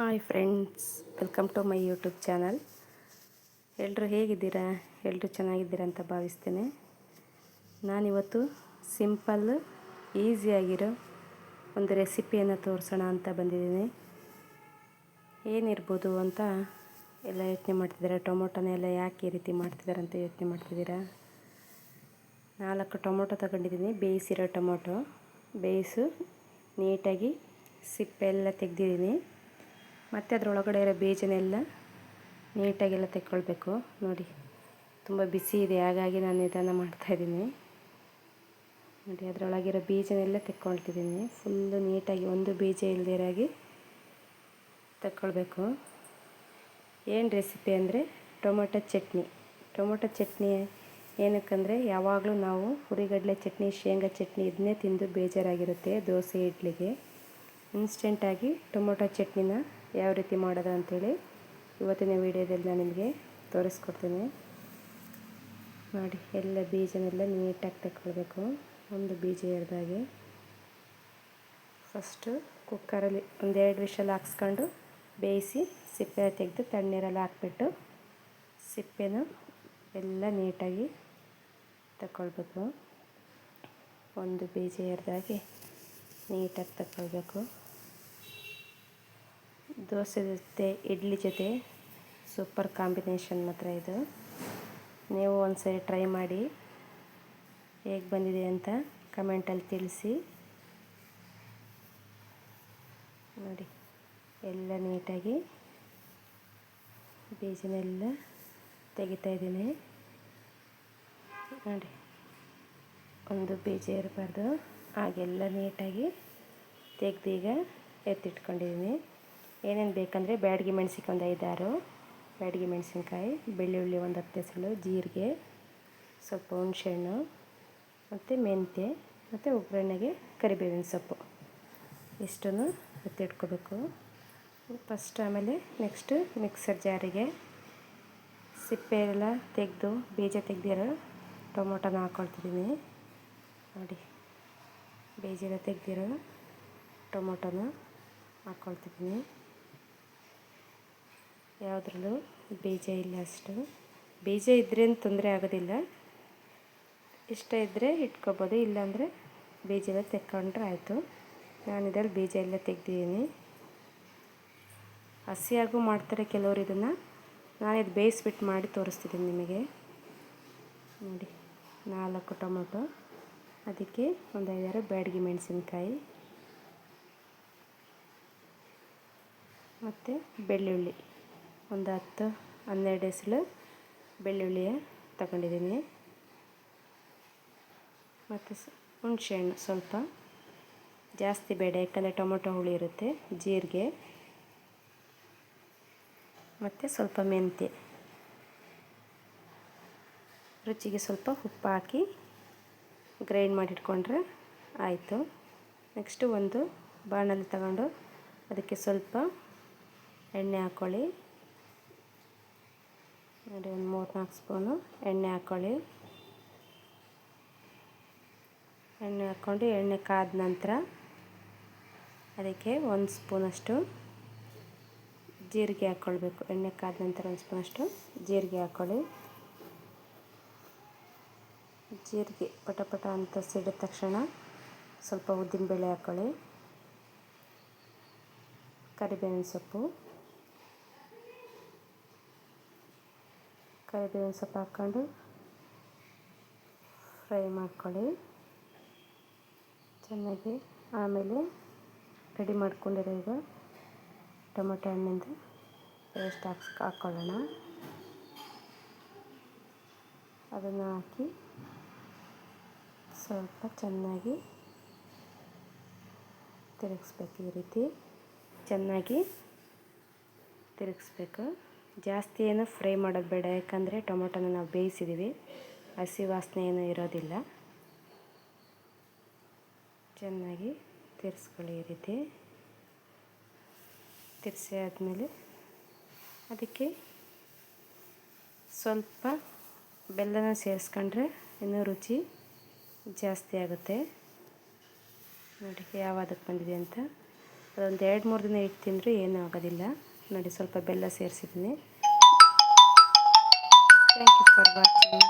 Hi friends, welcome to my YouTube channel. ಎಲ್ಲರೂ ಹೇಗಿದ್ದೀರಾ? ಎಲ್ಲರೂ ಚೆನ್ನಾಗಿದ್ದೀರಾ ಅಂತ ಭಾವಿಸ್ತೇನೆ. ನಾನಿವತ್ತು ಸಿಂಪಲ್ ಈಸಿಯಾಗಿರೋ ಒಂದು ರೆಸಿಪಿಯನ್ನು ತೋರಿಸೋಣ ಅಂತ ಬಂದಿದ್ದೀನಿ. ಏನಿರ್ಬೋದು ಅಂತ ಎಲ್ಲ ಯೋಚನೆ ಮಾಡ್ತಿದ್ದೀರಾ? ಟೊಮೊಟೊನೆಲ್ಲ ಯಾಕೆ ಈ ರೀತಿ ಮಾಡ್ತಿದ್ದಾರೆ ಅಂತ ಯೋಚನೆ ಮಾಡ್ತಿದ್ದೀರಾ? 4 ಟೊಮೊಟೊ ತಗೊಂಡಿದ್ದೀನಿ, ಬೇಯಿಸಿರೋ ಟೊಮೊಟೊ. ಬೇಯಿಸು ನೀಟಾಗಿ ಸಿಪ್ಪೆ ಎಲ್ಲ ತೆಗೆದಿದ್ದೀನಿ. ಮತ್ತು ಅದರೊಳಗಡೆ ಇರೋ ಬೀಜನೆಲ್ಲ ನೀಟಾಗೆಲ್ಲ ತೆಕ್ಕೊಳ್ಬೇಕು. ನೋಡಿ, ತುಂಬ ಬಿಸಿ ಇದೆ, ಹಾಗಾಗಿ ನಾನು ನಿಧಾನ ಮಾಡ್ತಾಯಿದ್ದೀನಿ. ನೋಡಿ, ಅದರೊಳಗಿರೋ ಬೀಜನೆಲ್ಲ ತೆಕ್ಕೊಳ್ತಿದ್ದೀನಿ. ಫುಲ್ಲು ನೀಟಾಗಿ ಒಂದು ಬೀಜ ಇಲ್ದಿರಾಗಿ ತಗೊಳ್ಬೇಕು. ಏನು ರೆಸಿಪಿ ಅಂದರೆ ಟೊಮೊಟೊ ಚಟ್ನಿ. ಟೊಮೊಟೊ ಚಟ್ನಿ ಏನಕ್ಕಂದರೆ ಯಾವಾಗಲೂ ನಾವು ಹುರಿಗಡಲೆ ಚಟ್ನಿ, ಶೇಂಗಾ ಚಟ್ನಿ ಇದನ್ನೇ ತಿಂದು ಬೇಜಾರಾಗಿರುತ್ತೆ ದೋಸೆ ಇಡ್ಲಿಗೆ. ಇನ್ಸ್ಟೆಂಟಾಗಿ ಟೊಮೊಟೊ ಚಟ್ನಿನ ಯಾವ ರೀತಿ ಮಾಡೋದು ಅಂಥೇಳಿ ಇವತ್ತಿನ ವೀಡಿಯೋದಲ್ಲಿ ನಾನು ನಿಮಗೆ ತೋರಿಸ್ಕೊಡ್ತೀನಿ. ನೋಡಿ, ಎಲ್ಲ ಬೀಜನೆಲ್ಲ ನೀಟಾಗಿ ತಗೊಳ್ಬೇಕು, ಒಂದು ಬೀಜ ಇರ್ದಾಗೆ. ಫಸ್ಟು ಕುಕ್ಕರಲ್ಲಿ 1-2 ವಿಷಲ್ ಹಾಕ್ಸ್ಕೊಂಡು ಬೇಯಿಸಿ ಸಿಪ್ಪೆ ತೆಗೆದು ತಣ್ಣೀರಲ್ಲಿ ಹಾಕ್ಬಿಟ್ಟು ಸಿಪ್ಪೆನ ಎಲ್ಲ ನೀಟಾಗಿ ತಗೊಳ್ಬೇಕು. ಒಂದು ಬೀಜ ಇರ್ದಾಗೆ ನೀಟಾಗಿ ತಗೊಳ್ಬೇಕು. ದೋಸೆ ಜೊತೆ, ಇಡ್ಲಿ ಜೊತೆ ಸೂಪರ್ ಕಾಂಬಿನೇಷನ್ ಮಾತ್ರ ಇದು. ನೀವು ಒಂದ್ಸರಿ ಟ್ರೈ ಮಾಡಿ, ಹೇಗೆ ಬಂದಿದೆ ಅಂತ ಕಮೆಂಟಲ್ಲಿ ತಿಳಿಸಿ. ನೋಡಿ, ಎಲ್ಲ ನೀಟಾಗಿ ಬೀಜನೆಲ್ಲ ತೆಗಿತಾಯಿದ್ದೀನಿ. ನೋಡಿ, ಒಂದು ಬೀಜ ಇರಬಾರ್ದು, ಹಾಗೆಲ್ಲ ನೀಟಾಗಿ ತೆಗೆದೀಗ ಎತ್ತಿಟ್ಕೊಂಡಿದ್ದೀನಿ. ಏನೇನು ಬೇಕಂದರೆ ಬ್ಯಾಡಗಿ ಮೆಣಸಿನ್ಕಾಯಿ ಒಂದು 5-6 ಬ್ಯಾಡಗಿ ಮೆಣಸಿನ್ಕಾಯಿ, ಬೆಳ್ಳುಳ್ಳಿ ಒಂದು 10 ಎಸಳು, ಜೀರಿಗೆ, ಸ್ವಲ್ಪ ಹುಣಸೆಹಣ್ಣು, ಮತ್ತು ಮೆಂತ್ಯ, ಮತ್ತು ಒಗ್ಗರಣೆಗೆ ಕರಿಬೇವಿನ ಸೊಪ್ಪು, ಇಷ್ಟನ್ನು ಎತ್ತಿಟ್ಕೋಬೇಕು ಫಸ್ಟ್. ಆಮೇಲೆ ನೆಕ್ಸ್ಟು ಮಿಕ್ಸರ್ ಜಾರಿಗೆ ಸಿಪ್ಪೆ ಎಲ್ಲ ತೆಗೆದು ಬೀಜ ತೆಗೆದಿರೋ ಟೊಮೊಟೊನ ಹಾಕ್ಕೊಳ್ತಿದ್ದೀನಿ. ನೋಡಿ, ಬೀಜ ಎಲ್ಲ ತೆಗೆದಿರೋ ಟೊಮೊಟೊನ ಹಾಕ್ಕೊಳ್ತಿದ್ದೀನಿ. ಯಾವುದ್ರಲ್ಲೂ ಬೀಜ ಇಲ್ಲ ಅಷ್ಟು. ಬೀಜ ಇದ್ರೇನು ತೊಂದರೆ ಆಗೋದಿಲ್ಲ, ಇಷ್ಟ ಇದ್ದರೆ ಇಟ್ಕೊಬೋದು, ಇಲ್ಲಾಂದರೆ ಬೀಜ ಎಲ್ಲ ತೆಕ್ಕೊಂಡ್ರೆ ಆಯಿತು. ನಾನು ಇದರಲ್ಲಿ ಬೀಜ ಎಲ್ಲ ತೆಗೆದಿದ್ದೀನಿ. ಹಸಿಯಾಗೂ ಮಾಡ್ತಾರೆ ಕೆಲವರು ಇದನ್ನು, ನಾನಿದು ಬೇಯಿಸ್ಬಿಟ್ಟು ಮಾಡಿ ತೋರಿಸ್ತಿದ್ದೀನಿ ನಿಮಗೆ. ನೋಡಿ, 4 ಟೊಮೊಟೊ, ಅದಕ್ಕೆ ಒಂದು 5-6 ಬ್ಯಾಡಗಿ ಮೆಣಸಿನ್ಕಾಯಿ, ಮತ್ತು ಬೆಳ್ಳುಳ್ಳಿ ಒಂದು 10-12 ಎಸಳು ಬೆಳ್ಳುಳ್ಳಿಯ ತಗೊಂಡಿದ್ದೀನಿ. ಮತ್ತು ಹುಣಸೆಹಣ್ಣು ಸ್ವಲ್ಪ ಜಾಸ್ತಿ ಬೇಡ, ಯಾಕಂದರೆ ಟೊಮೊಟೊ ಹುಳಿ ಇರುತ್ತೆ. ಜೀರಿಗೆ ಮತ್ತು ಸ್ವಲ್ಪ ಮೆಂತ್ಯ, ರುಚಿಗೆ ಸ್ವಲ್ಪ ಉಪ್ಪು ಹಾಕಿ ಗ್ರೈಂಡ್ ಮಾಡಿಟ್ಕೊಂಡ್ರೆ ಆಯಿತು. ನೆಕ್ಸ್ಟು ಒಂದು ಬಾಣಲೆ ತಗೊಂಡು ಅದಕ್ಕೆ ಸ್ವಲ್ಪ ಎಣ್ಣೆ ಹಾಕ್ಕೊಳ್ಳಿ. ನೋಡಿ, ಒಂದು 3-4 ಸ್ಪೂನು ಎಣ್ಣೆ ಹಾಕ್ಕೊಳ್ಳಿ. ಎಣ್ಣೆ ಹಾಕ್ಕೊಂಡು ಎಣ್ಣೆ ಕಾದ ನಂತರ ಅದಕ್ಕೆ 1 ಸ್ಪೂನಷ್ಟು ಜೀರಿಗೆ ಹಾಕ್ಕೊಳ್ಬೇಕು. ಎಣ್ಣೆ ಕಾದ ನಂತರ 1 ಸ್ಪೂನಷ್ಟು ಜೀರಿಗೆ ಹಾಕ್ಕೊಳ್ಳಿ. ಜೀರಿಗೆ ಪಟ ಅಂತ ಸಿಡಿದ ತಕ್ಷಣ ಸ್ವಲ್ಪ ಉದ್ದಿನಬೇಳೆ ಹಾಕ್ಕೊಳ್ಳಿ, ಕರಿಬೇವಿನ ಸೊಪ್ಪು ಹಾಕ್ಕೊಂಡು ಫ್ರೈ ಮಾಡ್ಕೊಳ್ಳಿ ಚೆನ್ನಾಗಿ. ಆಮೇಲೆ ರೆಡಿ ಮಾಡ್ಕೊಂಡಿರೋ ಈಗ ಟೊಮೊಟೊ ಹಣ್ಣಿಂದು ಪೇಸ್ಟ್ ಹಾಕ್ಕೊಳ್ಳೋಣ. ಅದನ್ನು ಹಾಕಿ ಸ್ವಲ್ಪ ಚೆನ್ನಾಗಿ ತಿರುಗಿಸ್ಬೇಕು. ಈ ರೀತಿ ಚೆನ್ನಾಗಿ ತಿರುಗಿಸ್ಬೇಕು. ಜಾಸ್ತಿ ಏನು ಫ್ರೈ ಮಾಡೋದು ಬೇಡ, ಯಾಕಂದರೆ ಟೊಮೊಟೊನ ನಾವು ಬೇಯಿಸಿದ್ದೀವಿ, ಹಸಿ ವಾಸನೆ ಏನೂ ಇರೋದಿಲ್ಲ. ಚೆನ್ನಾಗಿ ತಿರ್ಸ್ಕೊಳ್ಳಿ. ಈ ರೀತಿ ತಿರ್ಸಿ ಆದಮೇಲೆ ಅದಕ್ಕೆ ಸ್ವಲ್ಪ ಬೆಲ್ಲನ ಸೇರಿಸ್ಕೊಂಡ್ರೆ ಇನ್ನೂ ರುಚಿ ಜಾಸ್ತಿ ಆಗುತ್ತೆ. ನೋಡಿ, ಯಾವದಕ್ಕೆ ಬಂದಿದೆ ಅಂತ. ಅದೊಂದು 2-3 ದಿನ ಇಟ್ಟು ತಿಂದರೂ ಏನೂ ಆಗೋದಿಲ್ಲ. ನೋಡಿ, ಸ್ವಲ್ಪ ಬೆಲ್ಲ ಸೇರಿಸಿದ್ದೀನಿ. Thank you for watching.